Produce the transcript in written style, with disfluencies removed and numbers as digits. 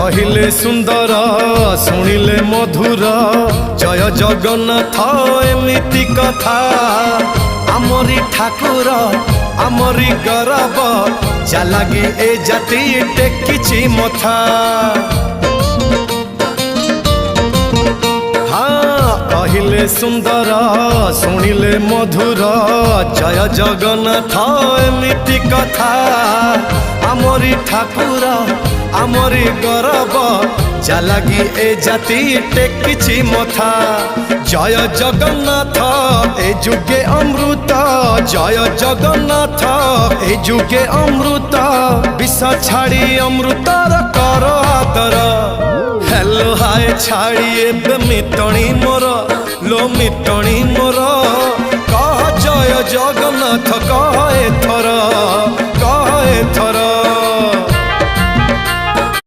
कहिले सुंदर शुणिले मधुर जय जगन्नाथ एमिति कथा आमरी ठाकुर आमरी गौरव जालागी ए जाति टेकिछि मथा। हाँ कहिले सुंदर शुणिले मधुर जय जगन्नाथ एमिति कथा आमरी ठाकुर आमरी गौरव जालागी ए जाति टेकिछि मथा। जय जगन्नाथ ए जुगे अमृत जय जगन्नाथ ए जुगे अमृत विष छाड़ी अमृतर कर आदर। हेलो हाय छाड़ी एबे मिटणी मोर लो मिटणी मोर कह जय जगन्नाथ कह एथर।